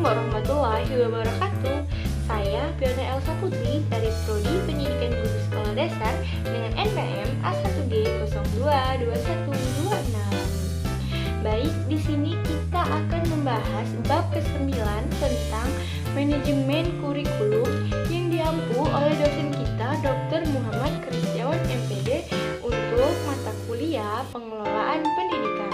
warahmatullahi wabarakatuh. Saya Fiona Elsa Putri dari Prodi Pendidikan Guru Sekolah Dasar dengan NPM A1G022126. Baik, di sini kita akan membahas bab ke-9 tentang manajemen kurikulum yang diampu oleh dosen kita Dr. Muhammad Kristiawan MPD untuk mata kuliah Pengelolaan Pendidikan.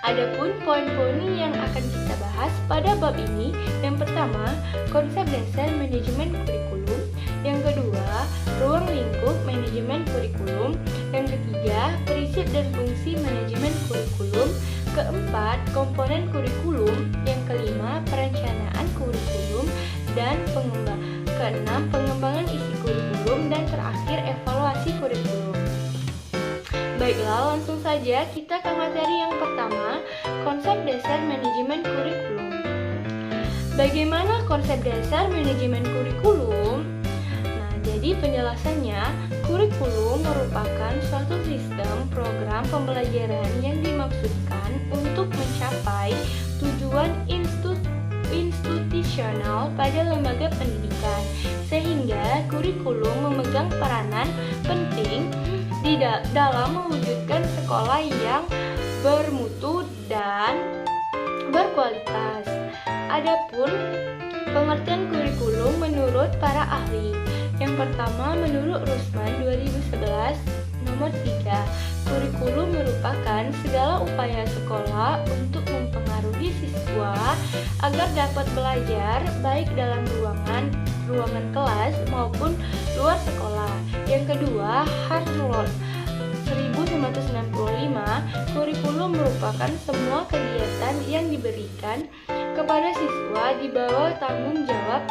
Adapun poin-poin yang akan kita bahas pada bab ini, yang pertama, konsep dasar manajemen kurikulum, yang kedua, ruang lingkup manajemen kurikulum, yang ketiga, prinsip dan fungsi manajemen kurikulum, keempat, komponen kurikulum, yang kelima, perencanaan kurikulum, dan keenam, pengembangan isi kurikulum, dan terakhir, evaluasi kurikulum. Baiklah, langsung saja kita ke materi yang pertama, konsep dasar manajemen kurikulum. Bagaimana konsep dasar manajemen kurikulum? Nah, jadi penjelasannya, kurikulum merupakan suatu sistem program pembelajaran yang dimaksudkan untuk mencapai tujuan institusional pada lembaga pendidikan, sehingga kurikulum memegang peranan penting dalam mewujudkan sekolah yang bermutu dan berkualitas. Adapun pengertian kurikulum menurut para ahli. Yang pertama, menurut Rusman 2011 nomor 3, kurikulum merupakan segala upaya sekolah untuk mempengaruhi siswa agar dapat belajar baik dalam ruangan kelas maupun luar sekolah. Yang kedua, Hartmut 1995, kurikulum merupakan semua kegiatan yang diberikan kepada siswa di bawah tanggung jawab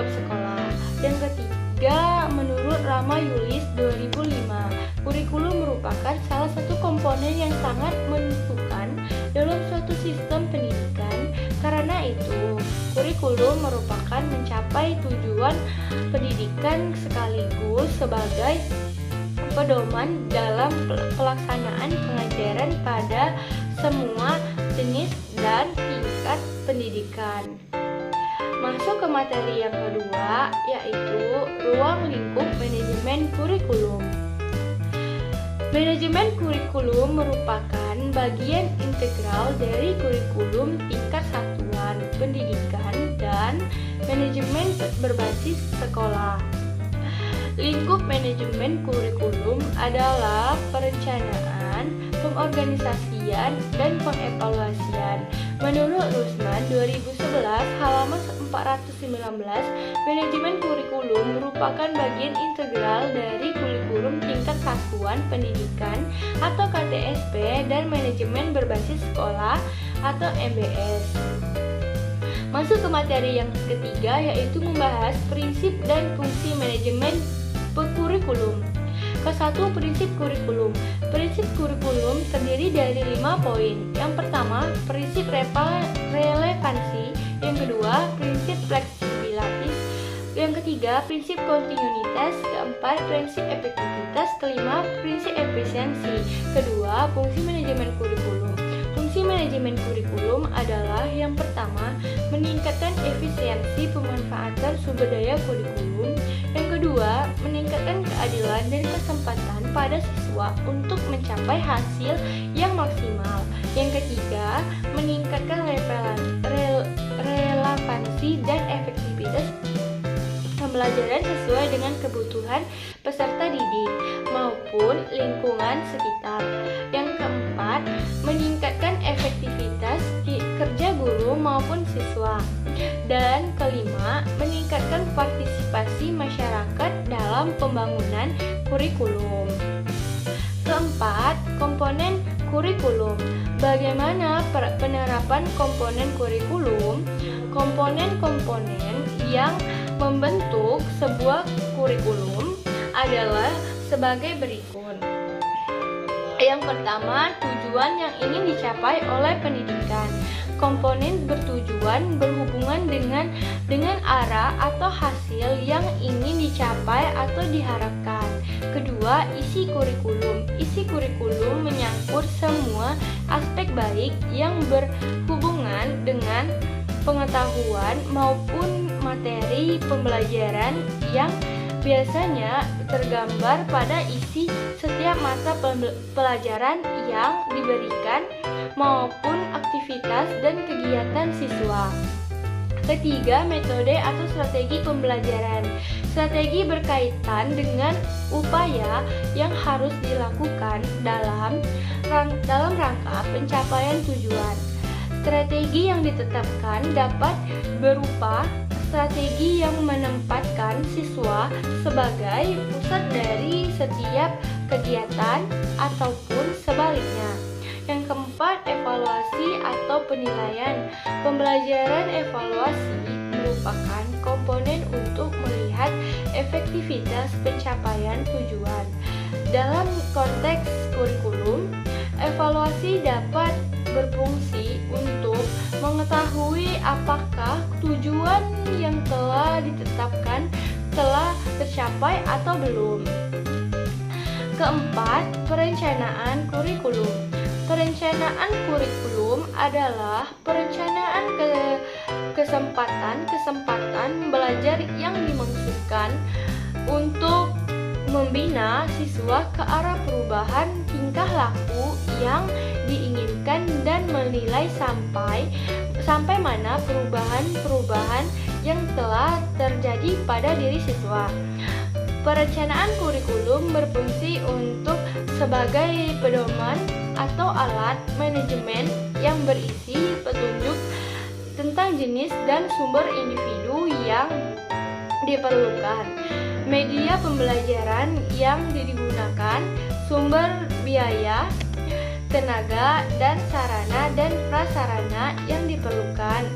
sekolah. Yang ketiga, menurut Rama Yulis 2005, kurikulum merupakan salah satu komponen yang sangat menentukan dalam suatu sistem pendidikan. Karena itu, kurikulum merupakan mencapai tujuan pendidikan sekaligus sebagai pedoman dalam pelaksanaan pengajaran pada semua jenis dan tingkat pendidikan. Masuk ke materi yang kedua, yaitu ruang lingkup manajemen kurikulum. Manajemen kurikulum merupakan bagian integral dari kurikulum tingkat satuan pendidikan dan manajemen berbasis sekolah. Lingkup manajemen kurikulum adalah perencanaan, pengorganisasian, dan pengevaluasian. Menurut Rusman 2011 halaman 419, manajemen kurikulum merupakan bagian integral dari kurikulum tingkat satuan pendidikan atau KTSP dan manajemen berbasis sekolah atau MBS. Masuk ke materi yang ketiga, yaitu membahas prinsip dan fungsi manajemen kurikulum. Kesatu, prinsip kurikulum. Prinsip kurikulum terdiri dari 5 poin. Yang pertama, prinsip relevansi. Yang kedua, prinsip fleksibilitas. Yang ketiga, prinsip kontinuitas. Keempat, prinsip efektivitas. Kelima, prinsip efisiensi. Kedua, fungsi manajemen kurikulum. Fungsi manajemen kurikulum adalah yang pertama, meningkatkan efisiensi pemanfaatan sumber daya kurikulum. Yang kedua, meningkatkan keadilan dan kesempatan pada siswa untuk mencapai hasil yang maksimal. Yang ketiga, meningkatkan relevansi dan efektivitas pembelajaran sesuai dengan kebutuhan peserta didik maupun lingkungan sekitar. Yang keempat, meningkatkan efektivitas kerja guru maupun siswa. Dan kelima, meningkatkan partisipasi masyarakat dalam pembangunan kurikulum. Keempat, komponen kurikulum. Bagaimana penerapan komponen kurikulum? Komponen-komponen yang membentuk sebuah kurikulum adalah sebagai berikut. Yang pertama, tujuan yang ingin dicapai oleh pendidikan. komponen bertujuan berhubungan dengan arah atau hasil yang ingin dicapai atau diharapkan. Kedua, isi kurikulum. Isi kurikulum menyangkut semua aspek baik yang berhubungan dengan pengetahuan maupun materi pembelajaran yang biasanya tergambar pada isi setiap mata pelajaran yang diberikan maupun aktivitas dan kegiatan siswa. Ketiga, metode atau strategi pembelajaran. Strategi berkaitan dengan upaya yang harus dilakukan dalam rangka pencapaian tujuan. Strategi yang ditetapkan dapat berupa strategi yang menempatkan siswa sebagai pusat dari setiap kegiatan ataupun sebaliknya. Yang keempat, evaluasi atau penilaian. Pembelajaran evaluasi merupakan komponen untuk melihat efektivitas pencapaian tujuan. Dalam konteks kurikulum, evaluasi dapat berfungsi untuk mengetahui apakah tujuan yang telah ditetapkan telah tercapai atau belum. Keempat, perencanaan kurikulum. Perencanaan kurikulum adalah perencanaan kesempatan belajar yang dimaksudkan untuk membina siswa ke arah perubahan tingkah laku yang diinginkan dan menilai sampai mana perubahan yang telah terjadi pada diri siswa. Perencanaan kurikulum berfungsi untuk sebagai pedoman atau alat manajemen yang berisi petunjuk tentang jenis dan sumber individu yang diperlukan, media pembelajaran yang digunakan, sumber biaya, tenaga, dan sarana dan prasarana yang diperlukan,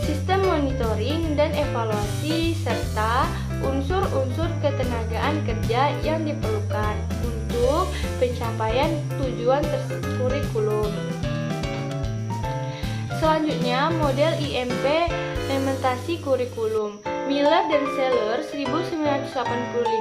sistem monitoring dan evaluasi, serta unsur-unsur ketenagaan kerja yang diperlukan untuk pencapaian tujuan kurikulum. Selanjutnya, model IMP implementasi kurikulum. Miller dan Seller 1985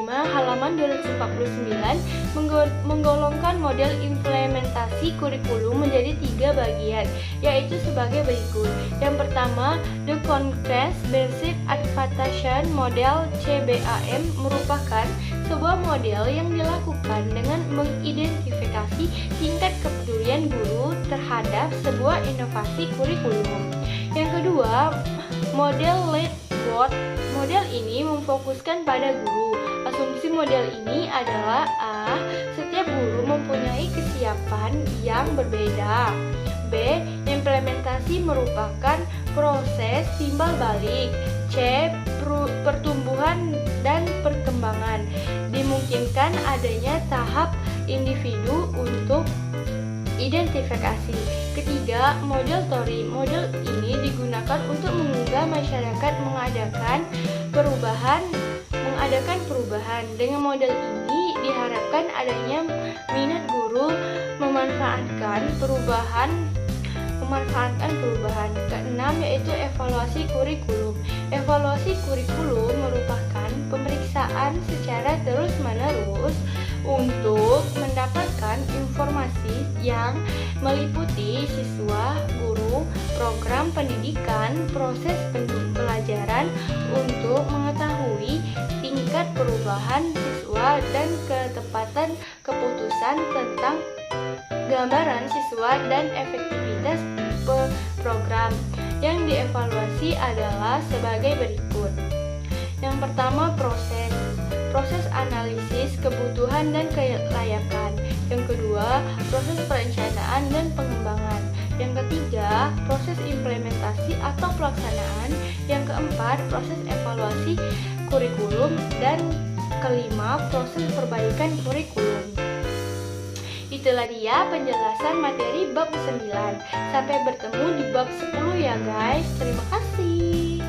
halaman 249 menggolongkan model implementasi kurikulum menjadi 3 bagian, yaitu sebagai berikut. Yang pertama, The Conference Basic Adaptation Model CBAM merupakan sebuah model yang dilakukan dengan mengidentifikasi tingkat kepedulian guru terhadap sebuah inovasi kurikulum. Yang kedua, model Lead Board. Model ini memfokuskan pada guru. Asumsi model ini adalah A. Setiap guru mempunyai kesiapan yang berbeda. B. Implementasi merupakan proses timbal balik. C. Pertumbuhan dan perkembangan. Dimungkinkan adanya tahap individu untuk identifikasi. Ketiga, model Tori. Model ini digunakan untuk menggugah masyarakat mengadakan perubahan. Dengan model ini diharapkan adanya minat guru memanfaatkan perubahan. Keenam, yaitu evaluasi kurikulum. Evaluasi kurikulum merupakan pemeriksaan secara terus-menerus untuk mendapatkan informasi yang meliputi siswa, guru, program pendidikan, proses pembelajaran untuk mengetahui tingkat perubahan siswa dan ketepatan keputusan tentang gambaran siswa dan efektivitas program. Yang dievaluasi adalah sebagai berikut. Yang pertama, proses analisis kebutuhan dan kelayakan. Yang kedua, proses perencanaan dan pengembangan. Yang ketiga, proses implementasi atau pelaksanaan. Yang keempat, proses evaluasi kurikulum. Dan kelima, proses perbaikan kurikulum. Itulah dia penjelasan materi bab 9. Sampai bertemu di bab 10 ya guys. Terima kasih.